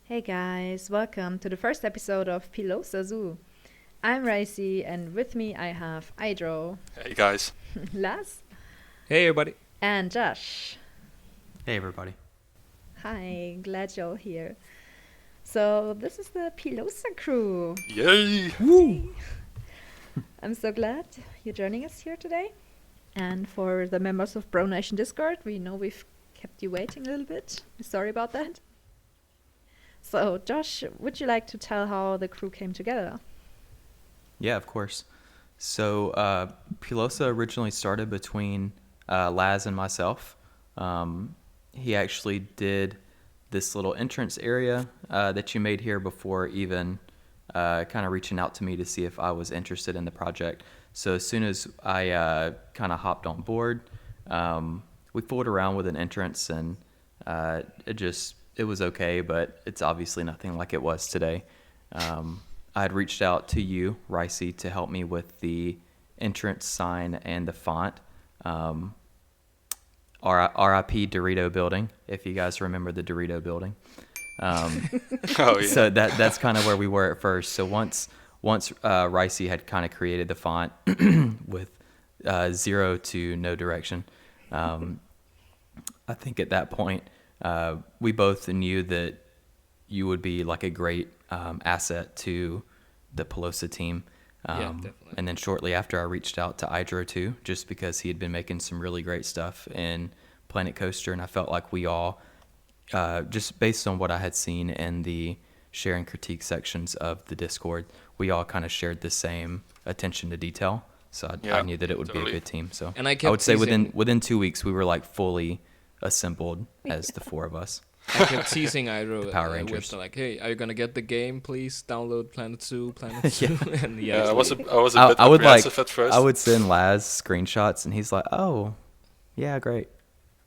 Hey guys, welcome to the first episode of Pilosa Zoo. I'm Rycie, and with me I have iDro, Hey guys. Lazz, Hey everybody. and Jash. Hey everybody. Hi, glad you're here. So, this is the Pilosa crew. Yay! Woo! I'm so glad you're joining us here today. And for the members of Bro Nation Discord, we know we've kept you waiting a little bit. Sorry about that. So, Josh, would you like to tell how the crew came together? Yeah, of course. So Pilosa originally started between Lazz and myself. He actually did this little entrance area that you made here before even kind of reaching out to me to see if I was interested in the project. So as soon as I kind of hopped on board, we fooled around with an entrance, and it was okay, but it's obviously nothing like it was today. I had reached out to you, Rycie, to help me with the entrance sign and the font. RIP Dorito building, if you guys remember the Dorito building. Oh yeah. So that's kind of where we were at first. So once Rycie had kind of created the font with 0 to no direction, I think at that point we both knew that you would be like a great asset to the Pilosa team. Yeah, definitely. And then shortly after, I reached out to iDro too, just because he had been making some really great stuff in Planet Coaster, and I felt like we all, just based on what I had seen in the share and critique sections of the Discord, we all kind of shared the same attention to detail. So I knew that it would be a good team. So And I I would say teasing- within 2 weeks, we were like fully assembled as the four of us. I kept teasing iDro Power with Rangers. like, hey, are you gonna get the game? Please download Planet Zoo. And Yeah, I was a bit I would like apprehensive at first. I would send Lazz screenshots, and he's like, "Oh, yeah, great,"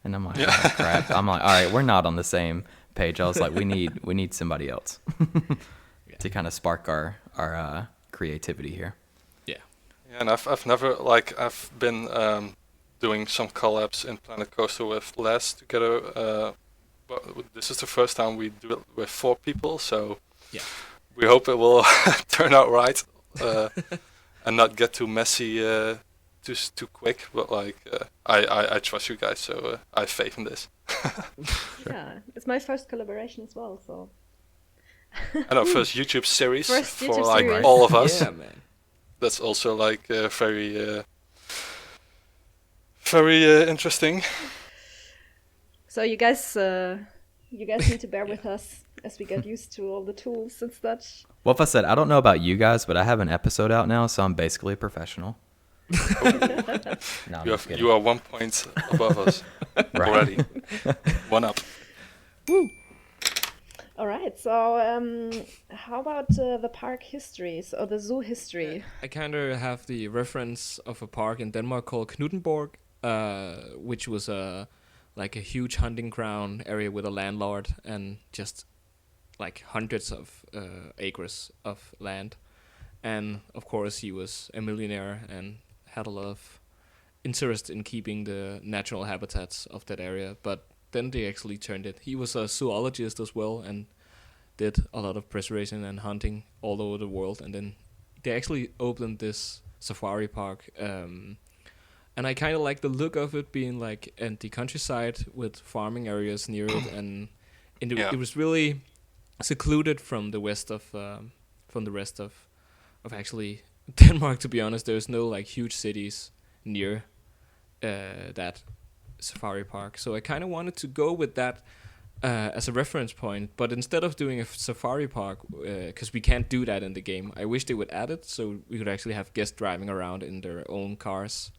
and I'm like, "Oh, crap." I'm like, "All right, we're not on the same page." I was like, "We need somebody else to kind of spark our creativity here." Yeah. Yeah, and I've been doing some collabs in Planet Coaster with Lazz together. But this is the first time we do it with 4 people, so Yeah. we hope it will turn out right and not get too messy too quick. But I trust you guys, so I have faith in this. Yeah, it's my first collaboration as well, so. I know, first YouTube series First for YouTube series. all of us. Yeah, man. That's also very interesting. So you guys need to bear with us as we get used to all the tools and such. Well, if I said, I don't know about you guys, but I have an episode out now, so I'm basically a professional. No, I'm just kidding. You are 1 point above us Right. already. 1 up. All right. So how about the park histories or the zoo history? I kind of have the reference of a park in Denmark called Knuthenborg, which was a huge hunting ground area with a landlord and just like hundreds of acres of land. And of course he was a millionaire and had a lot of interest in keeping the natural habitats of that area. But then they actually turned it. He was a zoologist as well and did a lot of preservation and hunting all over the world. And then they actually opened this safari park. And I kind of like the look of it being like in the countryside with farming areas near it, and it was really secluded from the rest of actually Denmark. To be honest, there's no like huge cities near that safari park, so I kind of wanted to go with that as a reference point. But instead of doing a safari park, because we can't do that in the game, I wish they would add it so we could actually have guests driving around in their own cars.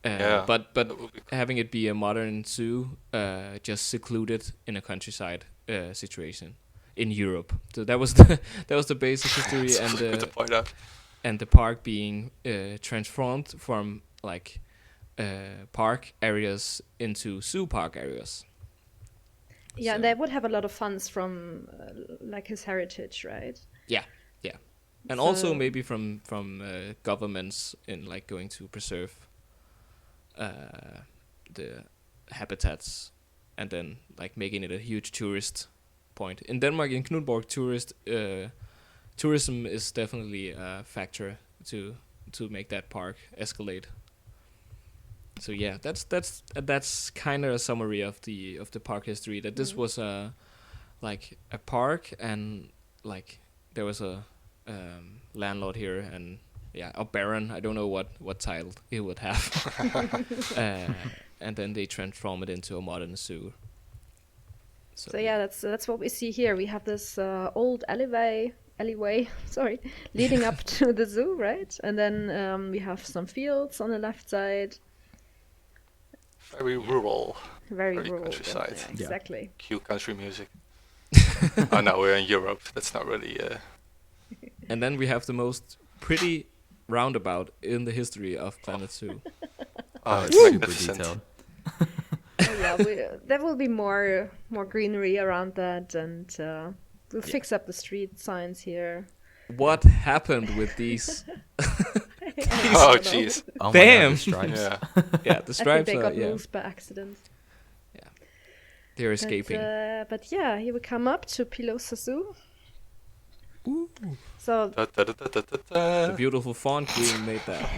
But that would be cool. having it be a modern zoo, just secluded in a countryside situation in Europe. So that was the basic history, It's and good to point out. and the park being transformed from like park areas into zoo park areas. Yeah, So- they would have a lot of funds from like his heritage, right? Yeah, and So- also maybe from governments in like going to preserve the habitats, and then like making it a huge tourist point. In Denmark, in Knuthenborg, tourism is definitely a factor to make that park escalate. So yeah, that's kind of a summary of the park history. That this was a park, and like there was a landlord here, and a baron. I don't know what title he would have. And then they transform it into a modern zoo. So yeah, that's what we see here. We have this old alleyway, sorry, leading up to the zoo, right? And then we have some fields on the left side. Very rural. Very rural. Countryside. Yeah, exactly. Cute country music. Oh no, we're in Europe. That's not really. And then we have the most pretty roundabout in the history of Planet Zoo. Oh, it's super magnificent. detailed. Oh, yeah, there will be more greenery around that, and we'll fix up the street signs here. What happened with these? Oh jeez. Oh my God, Damn. the stripes. Yeah. Yeah, the I think stripes they are. got Yeah, moved by accident. they're escaping. But yeah, here we come up to Pilosa Zoo. Ooh. So Da, da, da, da, da, da. The beautiful font queen made that.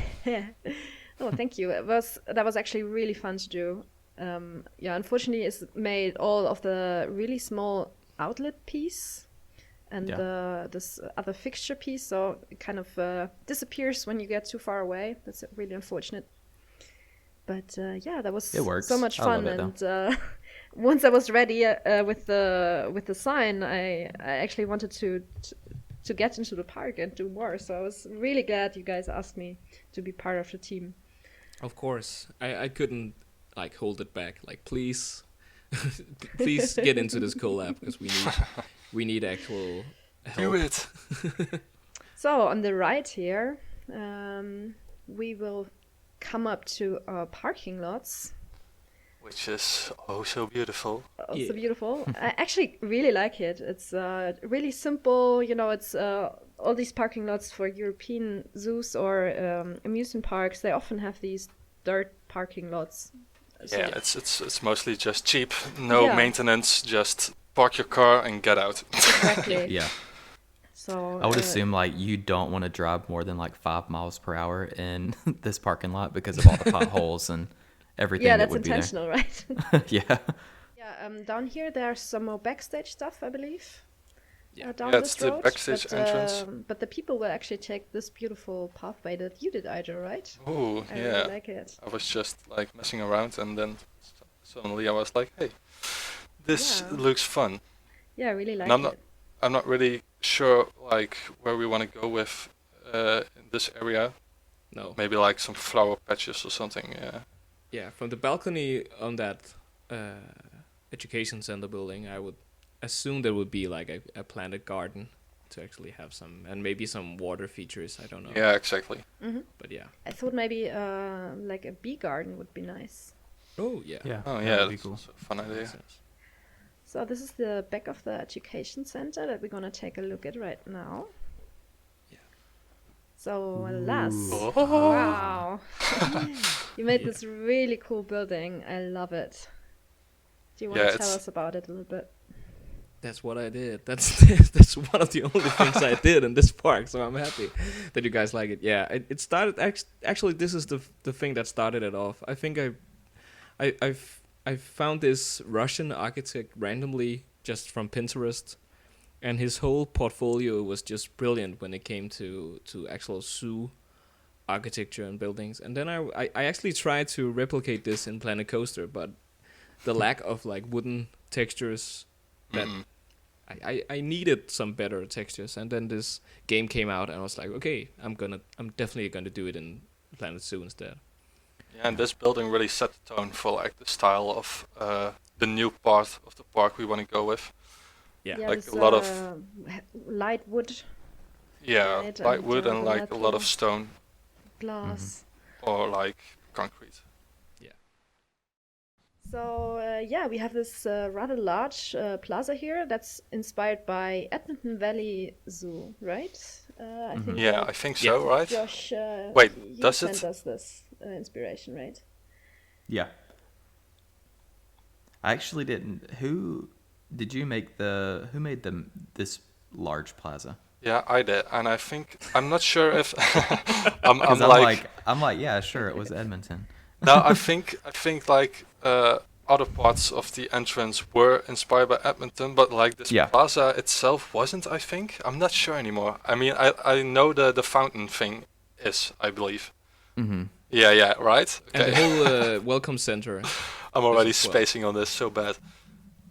oh, thank you. That was actually really fun to do. Unfortunately, it's made all of the really small outlet piece and this other fixture piece, so it kind of disappears when you get too far away. That's really unfortunate. But that was It works. so much I fun. love it, And once I was ready with the sign, I actually wanted to get into the park and do more. So I was really glad you guys asked me to be part of the team. Of course, I couldn't hold it back. Please, please get into this collab because we need actual help. Do it. So on the right here, we will come up to our parking lots. Which is oh so beautiful. Also beautiful. I actually really like it. It's really simple. It's all these parking lots for European zoos or amusement parks. They often have these dirt parking lots. So Yeah, it's mostly just cheap, no maintenance, just park your car and get out. exactly. Yeah. So I would assume you don't want to drive more than 5 miles per hour in this parking lot because of all the potholes and everything that that's would be there. intentional, right? Yeah. Yeah. Down here there's some more backstage stuff, I believe. Yeah. Down Yeah, this it's the road, backstage entrance. But the people will actually take this beautiful pathway that you did, iDro, right? Oh I yeah. really like it. I was just messing around and then suddenly I was like, hey, this Yeah. looks fun. Yeah, I really like And it. I'm not really sure where we want to go with in this area. No. Maybe some flower patches or something. Yeah. Yeah, from the balcony on that education center building, I would assume there would be a planted garden to actually have some, and maybe some water features. I don't know. Yeah, exactly. Hmm. But yeah. I thought maybe a bee garden would be nice. Oh yeah. Yeah. Oh that yeah, would be that's cool. a fun idea. Makes sense. So this is the back of the education center that we're gonna take a look at right now. Yeah. So Lazz, Oh. wow, you made this really cool building. I love it. Do you want Yeah, to tell it's- us about it a little bit? That's what I did. That's one of the only things I did in this park. So I'm happy that you guys like it. Yeah, it started actually. This is the thing that started it off. I think I found this Russian architect randomly just from Pinterest, and his whole portfolio was just brilliant when it came to actual zoo architecture and buildings. And then I actually tried to replicate this in Planet Coaster, but the lack of wooden textures that Mm. I needed some better textures, and then this game came out, and I was like, okay, I'm definitely gonna do it in Planet Zoo instead. Yeah, and this building really set the tone for the style of the new part of the park we want to go with. Yeah. Like this, a lot of light wood Yeah, Right, light and, wood and the a lot of metal. stone glass. or concrete. So we have this rather large plaza here that's inspired by Edmonton Valley Zoo, right? I think Yeah, I think so, right? Josh, Wait, you does sent it? us this inspiration, right? Yeah. I actually didn't. Who Did you make who made this large plaza? Yeah, I did, and I think I'm not sure if I'm Because like I'm like, yeah, sure, it was Edmonton. no, I think like other parts of the entrance were inspired by Edmonton, but like this Yeah. plaza itself wasn't. I think I'm not sure anymore. I mean, I know the fountain thing is, I believe. Mm-hmm. Yeah, right. And the Okay, whole welcome center. I'm already as well. spacing on this so bad.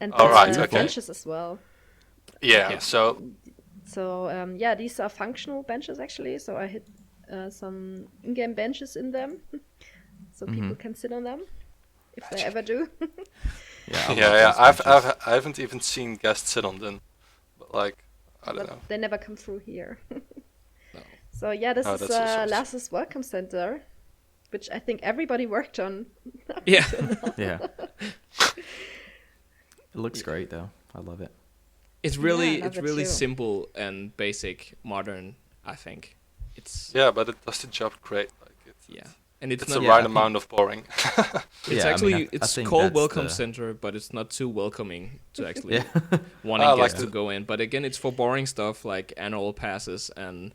And All right, the okay. benches as well. Yeah, Yeah. so So yeah, these are functional benches actually. So I hid some in-game benches in them, so people can sit on them if they ever do. Yeah. I love yeah, those benches. I haven't even seen guests sit on them, but like I don't But know. they never come through here. No. So yeah, this Oh, is that's also Lazz's welcome center, which I think everybody worked on. Yeah. Yeah. It looks great though. I love it. It's really love it's it really too. simple and basic, modern. I think it's Yeah, but it does the job great. Like yeah, and it's it's not. the Yeah, I right think- amount of boring. It's Yeah, I actually mean, I it's think called that's welcome the- center, but it's not too welcoming to actually Yeah. wanting I like guests to go in. But again, it's for boring stuff like annual passes and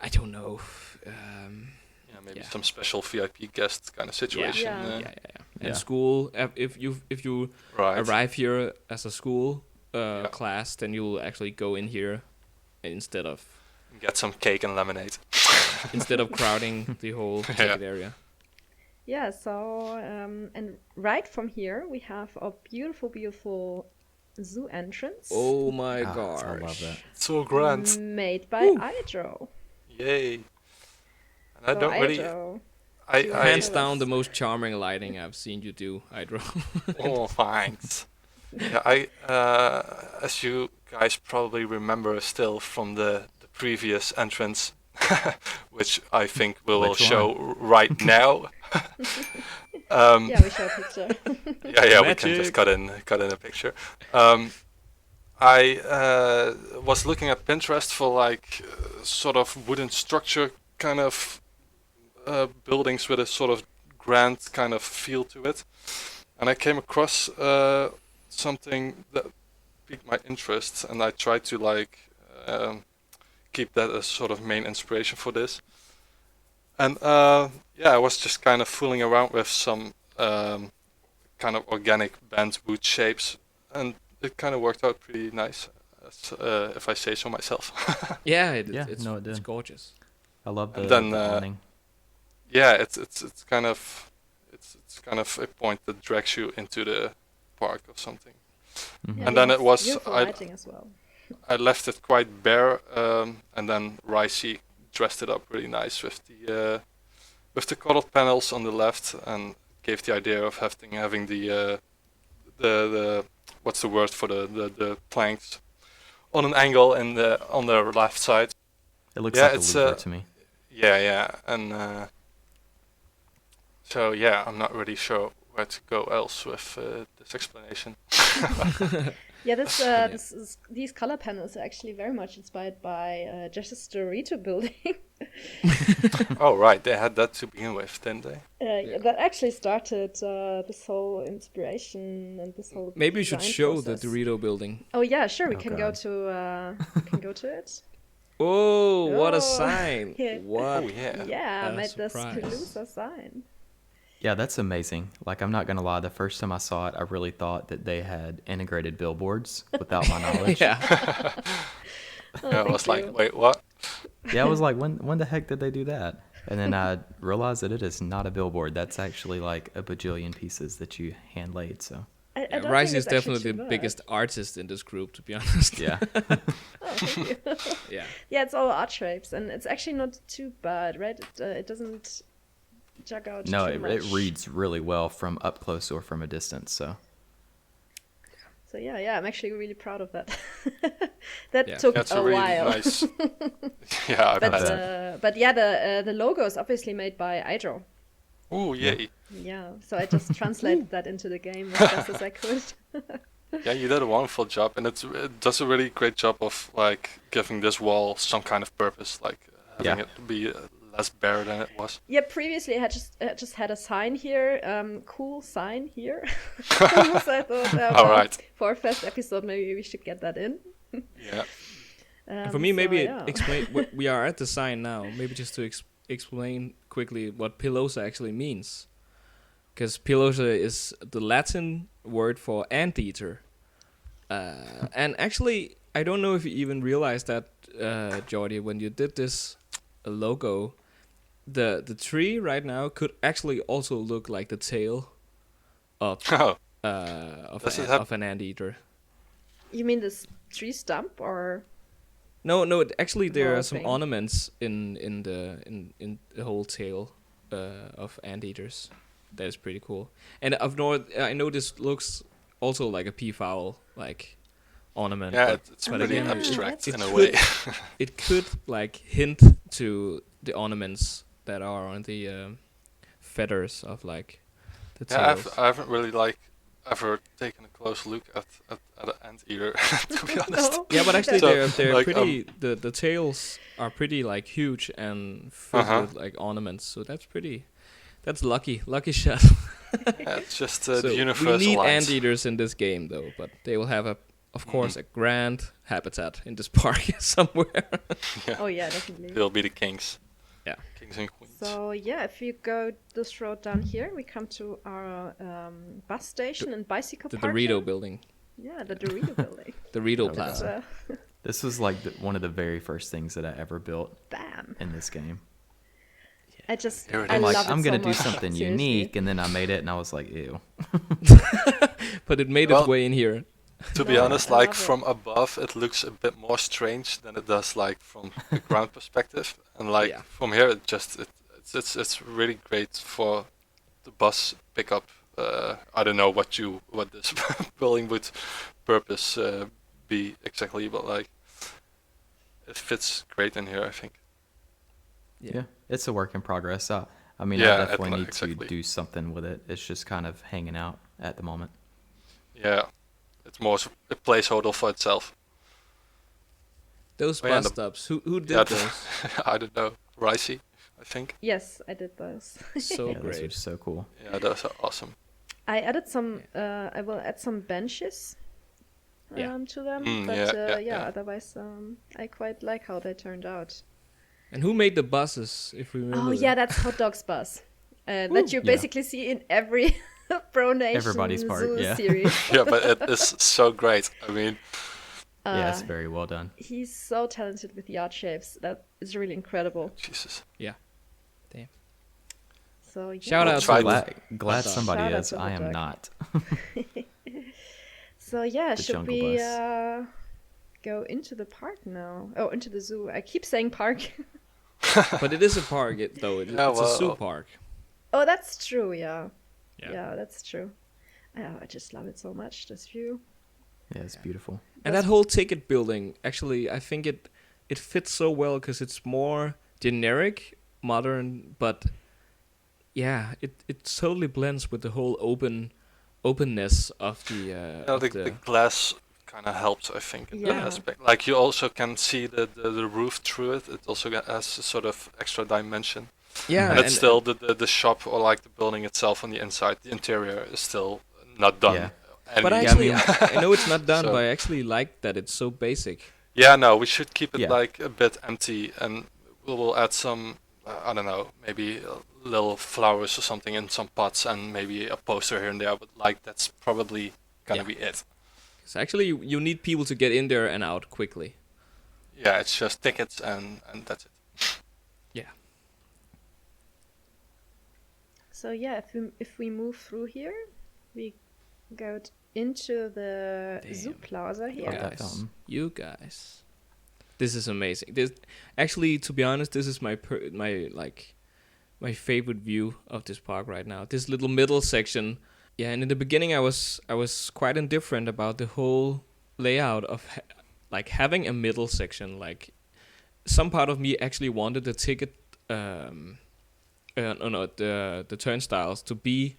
I don't know. Yeah, maybe Yeah. some special VIP guest kind of situation. Yeah. Yeah. And Yeah. school. If you Right. arrive here as a school Yeah. class, then you'll actually go in here instead of Get some cake and lemonade. crowding the whole ticket area. Yeah. So and right from here we have a beautiful, beautiful zoo entrance. Oh my Ah, gosh! I love that. So grand. Made by iDro. Yay. And I So don't really. iDro. I Hands down, the most charming lighting I've seen you do, iDro. Oh, thanks. Yeah, as you guys probably remember still from the previous entrance, which I think we will Which show right now. Yeah, we show a picture. Yeah, we can just Magic. cut in a picture. I was looking at Pinterest for like sort of wooden structure kind of buildings with a sort of grand kind of feel to it, and I came across something that piqued my interest, and I tried to like keep that as sort of main inspiration for this. And yeah, I was just kind of fooling around with some kind of organic bent wood shapes, and it kind of worked out pretty nice, if I say so myself. Yeah, Yeah, it's no, it it's did. gorgeous. I love the, And then, the awning. Yeah, it's kind of a point that drags you into the park or something. Mhm. Yeah, And then it was beautiful I lighting as well. left it quite bare, and then Rycie dressed it up really nice with the colored panels on the left, and gave the idea of having the what's the word for the planks on an angle on the left side. It looks Yeah, like a it's, louver to me. Yeah, and so yeah, I'm not really sure where to go else with this explanation. Yeah, this Yeah. these color panels are actually very much inspired by Jash's Dorito building. Oh right, they had that to begin with, didn't they? Yeah, that actually started this whole inspiration and this whole. Maybe you should design show process. the Dorito building. Oh yeah, sure. We Oh, can God. go to it. Oh, what a Oh, sign! yeah. What? Oh yeah. Yeah, I A made this surprise. Pilosa sign. Yeah, that's amazing. Like, I'm not gonna lie. The first time I saw it, I really thought that they had integrated billboards without my knowledge. Yeah. Oh, Yeah, I thank was like, you. wait, what? Yeah, I was like, when the heck did they do that? And then I realized that it is not a billboard. That's actually like a bajillion pieces that you hand laid. So I Yeah, don't Rycie think is it's actually definitely too the bad. biggest artist in this group, to be honest. yeah, Oh, thank you. Yeah. Yeah, it's all art shapes, and it's actually not too bad, right? It doesn't jug out no, too it much. reads really well from up close or from a distance. So So yeah, I'm actually really proud of that. That Yeah. took That's a a really while. nice. Yeah, I But bet. but yeah, the logo is obviously made by iDro. Ooh, yay! Yeah, so I just translated that into the game as best as I could. Yeah, you did a wonderful job, and it does a really great job of like giving this wall some kind of purpose, like having Yeah. it be less bare than it was. Yeah, previously I had just had a sign here, cool sign here. So I thought, All right. for our first episode, maybe we should get that in. Yeah. And for me, maybe yeah. explain. We are at the sign now. Maybe just to explain quickly what Pilosa actually means, because Pilosa is the Latin word for anteater. And actually, I don't know if you even realized that, Jordi, when you did this logo, the tree right now could actually also look like the tail of Oh, of an anteater. You mean this tree stump or? No, actually there whole are some thing? ornaments in the whole tail of anteaters. That is pretty cool. And I know this looks also like a peafowl like ornament. yeah, but, it's but pretty again, abstract it in a could- way. it could like hint to the ornaments that are on the feathers of like the Yeah, tails. I haven't really like ever taken a close look at an anteater, to be honest. No. Yeah, but actually So, they're like, pretty. The tails are pretty like huge and filled Uh-huh. with like ornaments. So that's pretty. That's lucky shot. Yeah, it's just So the we universe need aligns. anteaters in this game though, but they will have of course, a grand habitat in this park somewhere. Yeah, Oh yeah, definitely. they'll be the kings. Yeah. Kings and queens. So yeah, if you go this road down here, we come to our bus station and bicycle The parking. Dorito building, Yeah, the Dorito building. Dorito Oh, Plaza. So, This was like one of the very first things that I ever built bam! in this game. I just Here it I is. I'm love like, I'm it gonna so do much, something seriously. unique, and then I made it, and I was like, ew. But it made Well- its way in here. To be No, honest, I like love it. from above, it looks a bit more strange than it does like from the ground perspective, and like Yeah. from here, it's really great for the bus pickup. I don't know what this building would purpose be exactly, but like it fits great in here, I think. Yeah, it's a work in progress. I mean, Yeah, I definitely need exactly. to do something with it. It's just kind of hanging out at the moment. Yeah, it's more a placeholder for itself. Those Oh, yeah, bus the- stops. Who did Yeah, those? I don't know, Rycie, I think. Yes, I did those. So Yeah, those are great. so cool. Yeah, those are awesome. I added some. I will add some benches. Yeah. To them, Mm, but yeah. otherwise, I quite like how they turned out. And who made the buses? If we remember. Oh them? yeah, that's Hot Dog's bus. That you Yeah. basically see in every Pro Nation Everybody's part, Zoo yeah. series. Yeah, but it is so great. I mean, Yeah, it's Uh, very well done. He's so talented with yard shapes. That is really incredible. Jesus. So yeah. Shout out Try to Glad dog. somebody Shout out is. to I hot am dog. not. So yeah, The should jungle we bus. go into the park now? Oh, into the zoo. I keep saying park. But it is a park, though. Yeah, It's a zoo well- park. Oh, that's true. Yeah. Yeah. Yeah, that's true. Oh, I just love it so much. This view. Yeah, it's beautiful. And that whole ticket building, actually, I think it fits so well because it's more generic, modern, but yeah, it totally blends with the whole openness of the. Yeah, of the glass kind of helps, I think, in that Yeah. aspect. Like you also can see the roof through it. It also has a sort of extra dimension. yeah, And it's still the shop or like the building itself on the inside. The interior is still not done. Yeah. But And- actually, I know it's not done, So- but I actually like that it's so basic. Yeah, no, we should keep it Yeah. like a bit empty, and we'll add some, I don't know, maybe little flowers or something in some pots, and maybe a poster here and there. But like that's probably gonna Yeah. be it. So actually, you need people to get in there and out quickly. Yeah, it's just tickets and that's it. Yeah. So yeah, if we move through here, we go into the zoo Damn. plaza You here. that guys, fountain. you guys, this is amazing. This actually, to be honest, this is my favorite view of this park right now. This little middle section. Yeah, and in the beginning, I was quite indifferent about the whole layout of like having a middle section. Like some part of me actually wanted the ticket, the turnstiles to be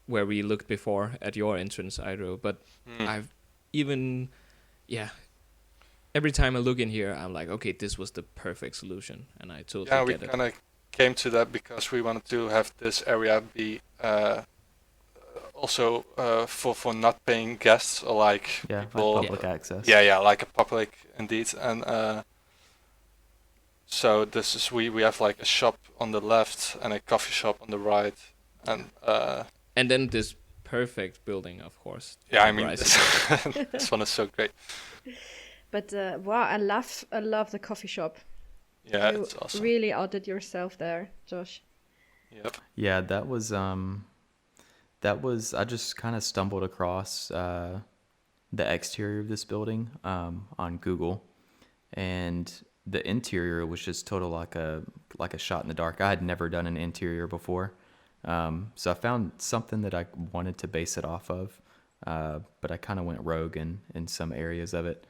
where we looked before at your entrance, iDro. But Mm. I've even, every time I look in here, I'm like, okay, this was the perfect solution, and I totally Yeah, we get it. kind of came to that because we wanted to have this area be also for not paying guests or like Yeah, people. like public access. Yeah, like a public indeed, and so this is we have like a shop on the left and a coffee shop on the right, and then this perfect building, of course. yeah, I mean Rycie. this one is so great. But wow, I love the coffee shop. Yeah, You it's awesome. really outdid yourself there, Josh. Yep. Yeah, that was I just kind of stumbled across the exterior of this building on Google, and the interior was just total like a shot in the dark. I had never done an interior before, so I found something that I wanted to base it off of, but I kind of went rogue in some areas of it.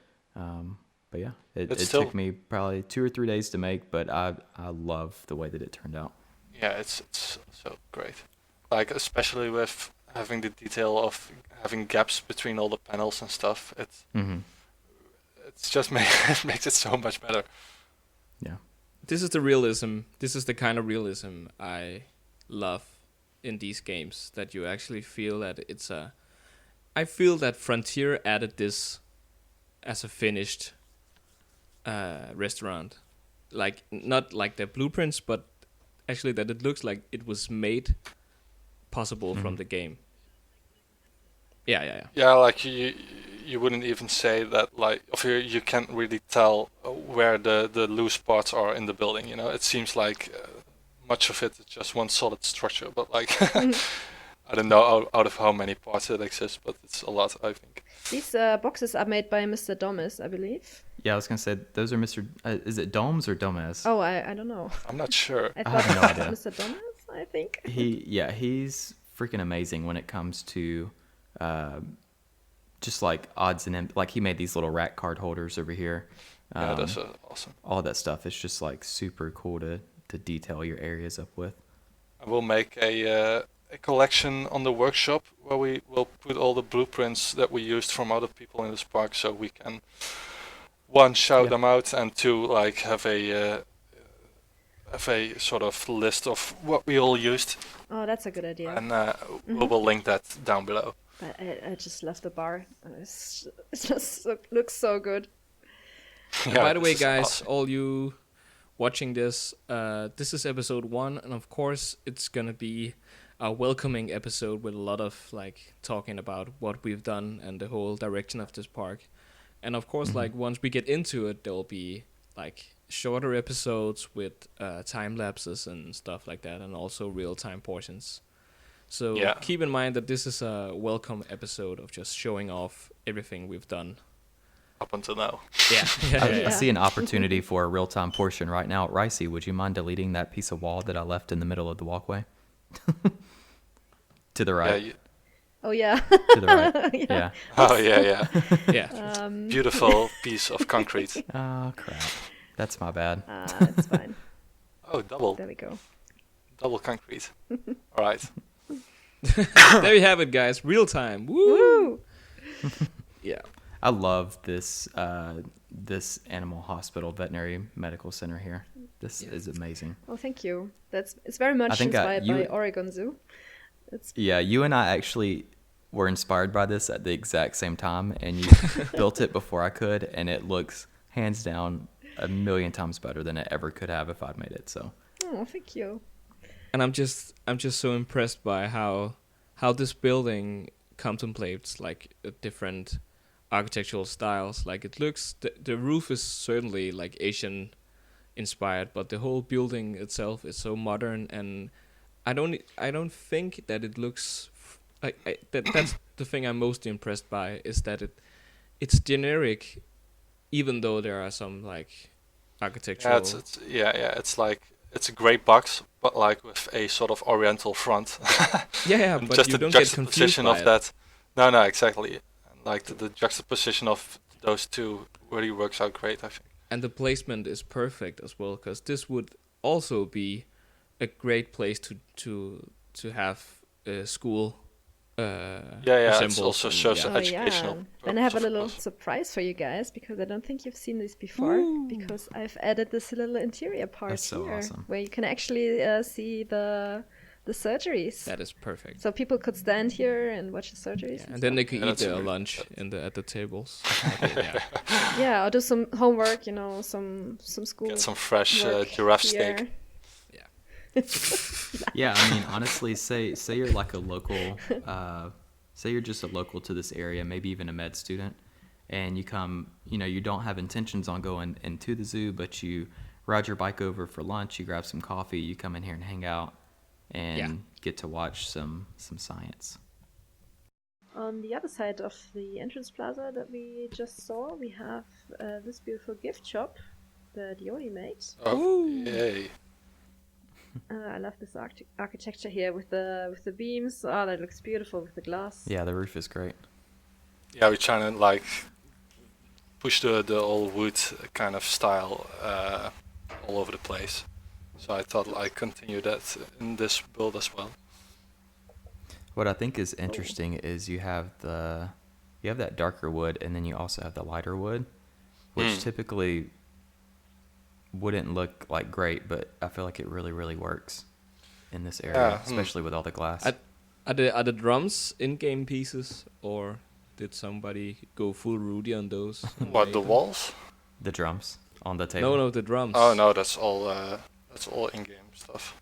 But yeah, it took me probably 2 or 3 days to make, but I love the way that it turned out. Yeah, it's so great. Like especially with having the detail of having gaps between all the panels and stuff. It's just it makes it so much better. Yeah. This is the realism. This is the kind of realism I love in these games. That you actually feel that it's a. I feel that Frontier added this as a finished restaurant, like not like the blueprints, but actually that it looks like it was made possible from the game. Yeah. Yeah, like you wouldn't even say that like you can't really tell where the loose parts are in the building. You know, it seems like much of it is just one solid structure, but like I don't know out of how many parts it exists, but it's a lot, I think. These boxes are made by Mr. Domus, I believe. Yeah, I was gonna say those are Mr. Is it Domes or Domes? Oh, I don't know. I'm not sure. I have no thought idea. Mr. Domus, I think. He's freaking amazing when it comes to just like odds and like he made these little rack card holders over here. Yeah, that's awesome. All that stuff is just like super cool to detail your areas up with. I will make a collection on the workshop where we will put all the blueprints that we used from other people in this park, so we can one shout them out and two like have a sort of list of what we all used. Oh, that's a good idea. And we will link that down below. But I just love the bar. It just looks so good. Yeah, by the way, this is guys, awesome. all you watching this, this is episode 1, and of course it's gonna be a welcoming episode with a lot of like talking about what we've done and the whole direction of this park. And of course, like once we get into it, there'll be like shorter episodes with time lapses and stuff like that, and also real time portions. So keep in mind that this is a welcome episode of just showing off everything we've done up until now. I see an opportunity for a real-time portion right now. Rycie, would you mind deleting that piece of wall that I left in the middle of the walkway? To the right. Oh yeah. To the right. Yeah. Oh yeah. Yeah. Beautiful piece of concrete. Oh crap. That's my bad. It's fine. Oh, double. There we go. Double concrete. All right. There you have it, guys. Real time. Woo! Woo! Yeah. I love this this animal hospital, veterinary medical center here. This is amazing. Well, thank you. It's very much inspired by Oregon Zoo. Yeah, you and I actually were inspired by this at the exact same time, and you built it before I could, and it looks hands down a million times better than it ever could have if I'd made it. So. Oh, thank you. And I'm just so impressed by how this building contemplates like different architectural styles. Like it looks, the roof is certainly like Asian inspired, but the whole building itself is so modern, and I don't think that it looks like that's the thing I'm most impressed by, is that it's generic, even though there are some like architectural. It's like it's a grey box, but like with a sort of oriental front. But just you the don't get confused juxtaposition by of it. that. No, exactly. And like the juxtaposition of those two really works out great, I think. And the placement is perfect as well, because this would also be a great place to have a school It resembles. also and, shows yeah. Oh educational yeah. Then I have a purpose, of little course. surprise for you guys because I don't think you've seen this before. Because I've added this little interior part That's so here awesome. where you can actually see the surgeries. That is perfect. So people could stand here and watch the surgeries. Yeah, and then they could Yeah, eat that's their great. lunch at the tables. Okay, yeah. Yeah, or do some homework. You know, some school. Get some fresh work giraffe here. steak. Yeah, I mean, honestly, say you're like a local, say you're just a local to this area, maybe even a med student, and you come, you don't have intentions on going into the zoo, but you ride your bike over for lunch, you grab some coffee, you come in here and hang out, and get to watch some science. On the other side of the entrance plaza that we just saw, we have this beautiful gift shop that Yoli made. Oh, yay. I love this architecture here with the beams. Oh, that looks beautiful with the glass. Yeah, the roof is great. Yeah, we're trying to like push the old wood kind of style all over the place. So I thought I'd continue that in this build as well. What I think is interesting is you have that darker wood, and then you also have the lighter wood, which typically wouldn't look like great, but I feel like it really, really works in this area, especially with all the glass. Are the drums in-game pieces, or did somebody go full Rudy on those? and What, make the them? walls? The drums on the table. No, the drums. Oh no, that's all in-game stuff.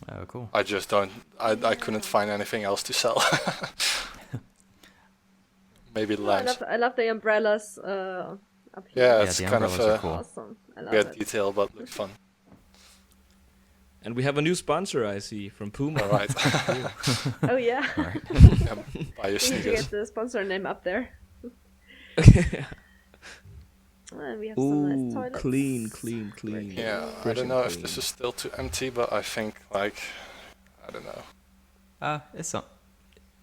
Oh, cool. I just don't. I couldn't find anything else to sell. Maybe the Oh, I lamps. love the umbrellas up here. Yeah, Yeah, it's the kind of umbrellas are cool. Awesome. I love weird it. detail, but looks fun. And we have a new sponsor, I see, from Puma. All right. Oh yeah. Right. Buy your We need to sneakers. get the sponsor name up there. And we have some Ooh, nice toilets. clean. Yeah, I Fresh don't and know if clean. this is still too empty, but I think I don't know. It's some.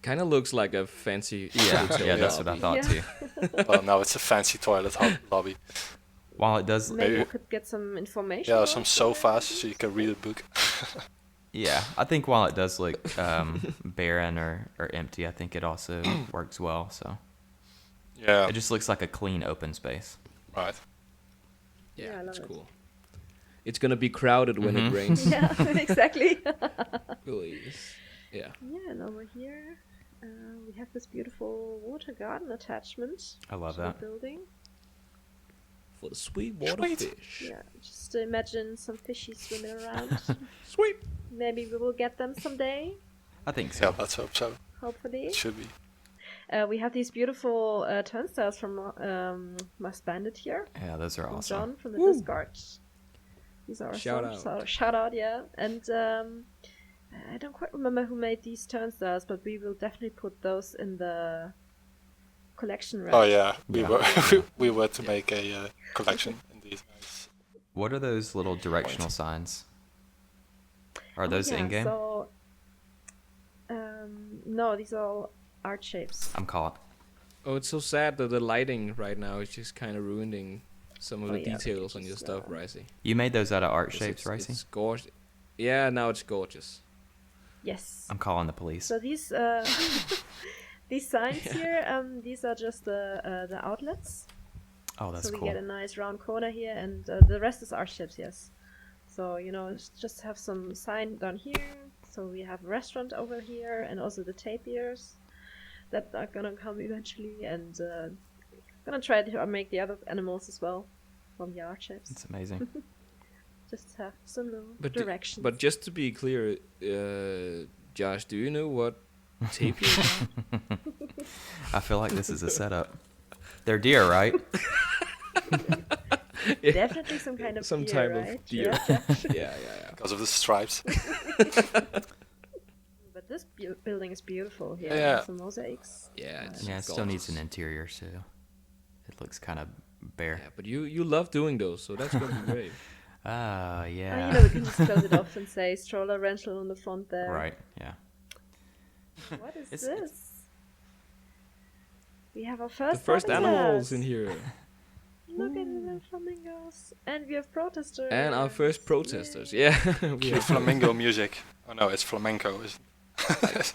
Kind of looks like a fancy. Yeah, hotel yeah, that's what I lobby. thought Yeah. too. Well, now it's a fancy toilet lobby. While it does, Maybe we Maybe- could get some information. Yeah, on some it sofas so you can read a book. yeah, I think while it does look barren or empty, I think it also works well. So Yeah, it just looks like a clean open space. right. Yeah, I Yeah, love it's it. cool. It's gonna be crowded when it rains. Yeah, exactly. Please. Yeah. Yeah, and over here we have this beautiful water garden attachment I love to that. the building. For the sweet water Sweet. fish. Yeah, just imagine some fishies swimming around. Sweet. Maybe we will get them someday, I think Yeah, so. let's hope so. hopefully. It should be. We have these beautiful turnstiles from Must Bandit here. Yeah, those are From awesome. John from the Woo. Discord. These are Shout awesome. out. So shout out, yeah. And I don't quite remember who made these turnstiles, but we will definitely put those in the collection rack. Oh yeah, we Yeah. were we were to make a collection indeed. Nice. What are those little directional signs? Are Oh, those yeah, in game? So, no, these are all art shapes. I'm caught. Oh, it's so sad that the lighting right now is just kind of ruining some of Oh, the yeah, details on your just, stuff, Rycie. You made those out of art 'Cause shapes, Rycie? It's gorgeous. Yeah, now it's gorgeous. Yes. I'm calling the police. So these these signs here, these are just the outlets. Oh, that's so we cool. get a nice round corner here, and the rest is art shapes. Yes. So just have some sign down here. So we have a restaurant over here, and also the tapirs that are gonna come eventually, and gonna try to make the other animals as well from the art shapes. It's amazing. Just have some little But directions. but just to be clear, Josh, do you know what tapir are? I feel like this is a setup. They're deer, right? Definitely some kind of Some deer, type of right? deer. Yeah. yeah. Because of the stripes. But this building is beautiful here. Yeah. Some mosaics. Yeah, it's Yeah, it still needs an gorgeous. interior, so it looks kind of bare. Yeah, but you love doing those, so that's gonna be great. Ah, yeah. We can just close it off and say stroller rental on the front there. Right, yeah. What is It's- this? We have our The first first animals officers. in here, Look at the flamingos. And we have protesters. and our first protesters. Yeah, we Cute have flamingo music. Oh no, it's flamenco, isn't it?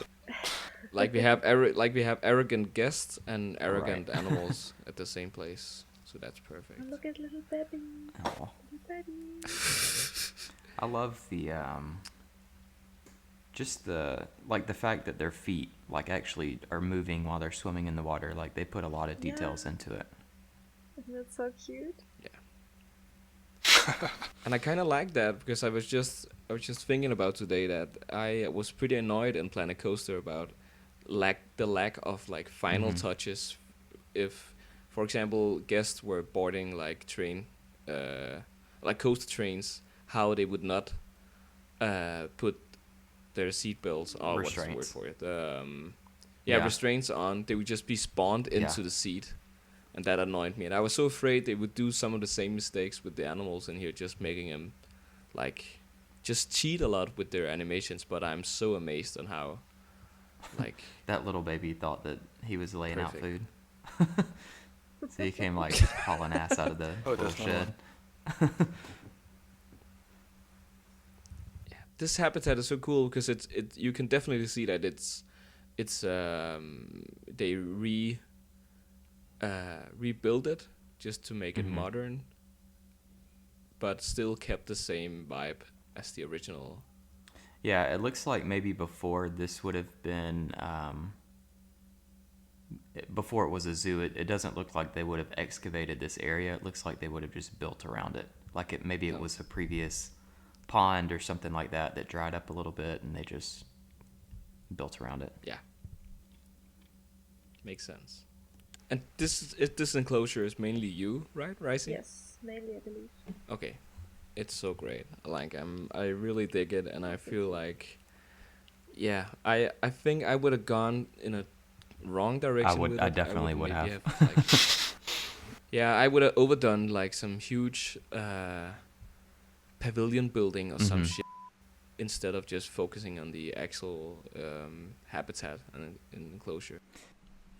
like we have arrogant guests and arrogant animals at the same place, so that's perfect. Oh, look at little baby. Oh. Little baby. I love the just the fact that their feet like actually are moving while they're swimming in the water. Like they put a lot of details into it. Isn't that so cute? And I kind of like that because I was just thinking about today that I was pretty annoyed in Planet Coaster about the lack of like final touches. If, for example, guests were boarding like like coaster trains, how they would not put their seatbelts or what's the word for it? Restraints on. They would just be spawned into the seat. And that annoyed me. And I was so afraid they would do some of the same mistakes with the animals in here, just making them, like, just cheat a lot with their animations. But I'm so amazed on how, like... that little baby thought that he was laying out food. So he came, like, hauling ass out of the little shed. This habitat is so cool because you can definitely see that they rebuild it just to make it modern, but still kept the same vibe as the original. Yeah, it looks like maybe before this would have been before it was a zoo. It doesn't look like they would have excavated this area. It looks like they would have just built around it, like it was a previous pond or something like that dried up a little bit and they just built around it. Yeah, makes sense. And this enclosure is mainly you, right, Rycie? Yes, mainly, I believe. Okay, it's so great. Like I really dig it, and I feel like, I think I would have gone in a wrong direction. I definitely would have. I would have overdone like some huge pavilion building or some shit instead of just focusing on the actual habitat and enclosure.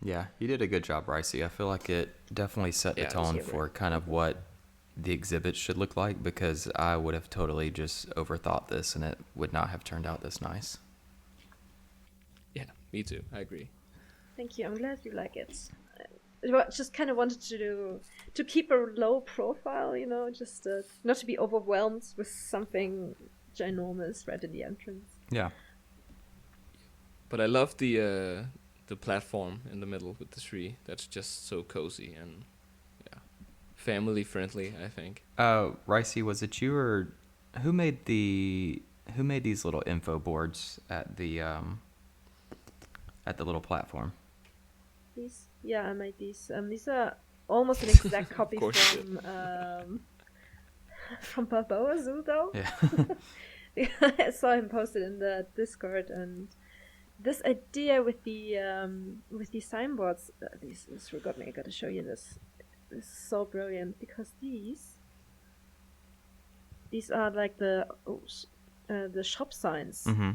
Yeah, you did a good job, Rycie. I feel like it definitely set the tone for kind of what the exhibit should look like, because I would have totally just overthought this and it would not have turned out this nice. Yeah, me too. I agree. Thank you. I'm glad you like it. I just kind of wanted to keep a low profile, just not to be overwhelmed with something ginormous right in the entrance. Yeah. But I love the platform in the middle with the tree. That's just so cozy and family friendly, I think. Rycie, was it you or who made these little info boards at the little platform? These? Yeah, I made these. These are almost an exact copy from Pilosa Zoo, though. Yeah. I saw him posted in the Discord, and this idea with the signboards, this forgot me. I gotta show you this. This is so brilliant because these are like the shop signs. Mm-hmm.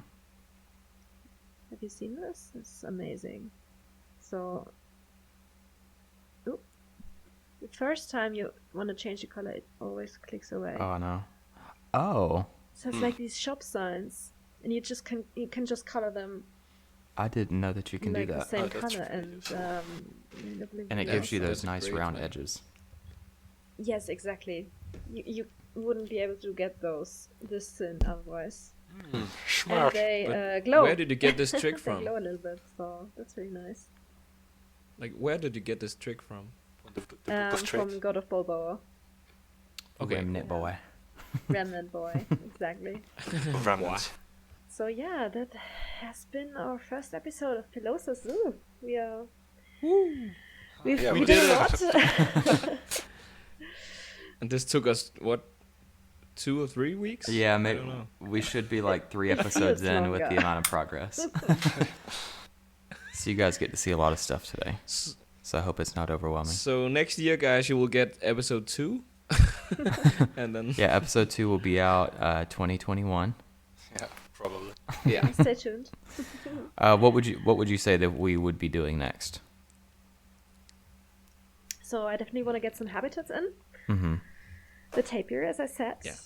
Have you seen this? It's amazing. So, the first time you want to change the color, it always clicks away. Oh no. Oh. So it's like these shop signs, and you can just color them. I didn't know that you can like do that. The same color, and it gives you those That's nice great, round man. edges. Yes, exactly. You wouldn't be able to get this thin otherwise. And Smart. they glow. Where did you get this trick They from? glow a little bit, so that's really nice. Like, where did you get this trick from? The book of tricks. From God of Balboa. Okay, Remnant cool. boy. Remnant boy, exactly. Remnant. So yeah, that has been our first episode of Pilosa Zoo. We Yeah, we we did did a it. lot. And this took us, what, 2 or 3 weeks? Yeah, I maybe don't know. we should be like 3 episodes in with the longer. amount of progress. So you guys get to see a lot of stuff today. So I hope it's not overwhelming. So next year, guys, you will get episode 2. And then... Yeah, episode 2 will be out 2021. Yeah, probably. Yeah. Stay tuned. What would you say that we would be doing next? So I definitely want to get some habitats in. Mm-hmm. The tapir, as I said. Yeah.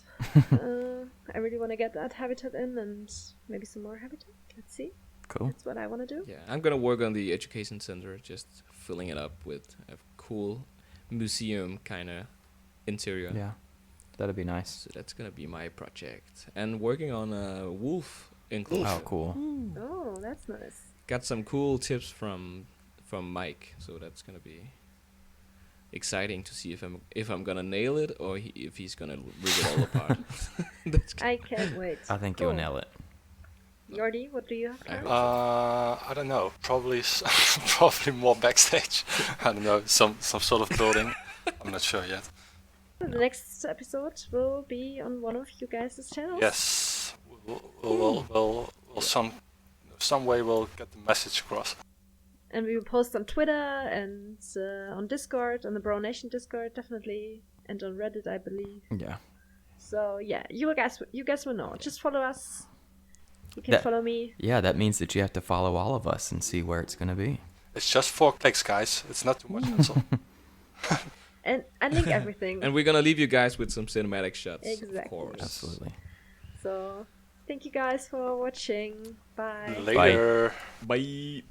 I really want to get that habitat in, and maybe some more habitat. Let's see. Cool. That's what I want to do. Yeah, I'm gonna work on the education center, just filling it up with a cool museum kind of interior. Yeah, that'd be nice. So that's gonna be my project, and working on a wolf enclosure. Oh, cool. Oh, that's nice. Got some cool tips from Mike, so that's gonna be exciting to see if I'm gonna nail it or if he's gonna rip it all apart. I can't wait. I think Cool. you'll nail it. Yordi, what do you have? I planned? hope I don't know. Probably probably more backstage. I don't know. Some sort of clothing. I'm not sure yet. The next episode will be on one of you guys' channels. Yes, we'll some way we'll get the message across. And we will post on Twitter and on Discord, on the Bro Nation Discord, definitely, and on Reddit, I believe. Yeah. So yeah, you guys will know. Just follow us. You can follow me. Yeah, that means that you have to follow all of us and see where it's going to be. It's just 4 clicks, guys. It's not too much hassle. And I link everything. And we're gonna leave you guys with some cinematic shots, Exactly. of course. Absolutely. So thank you guys for watching. Bye. Later. Bye.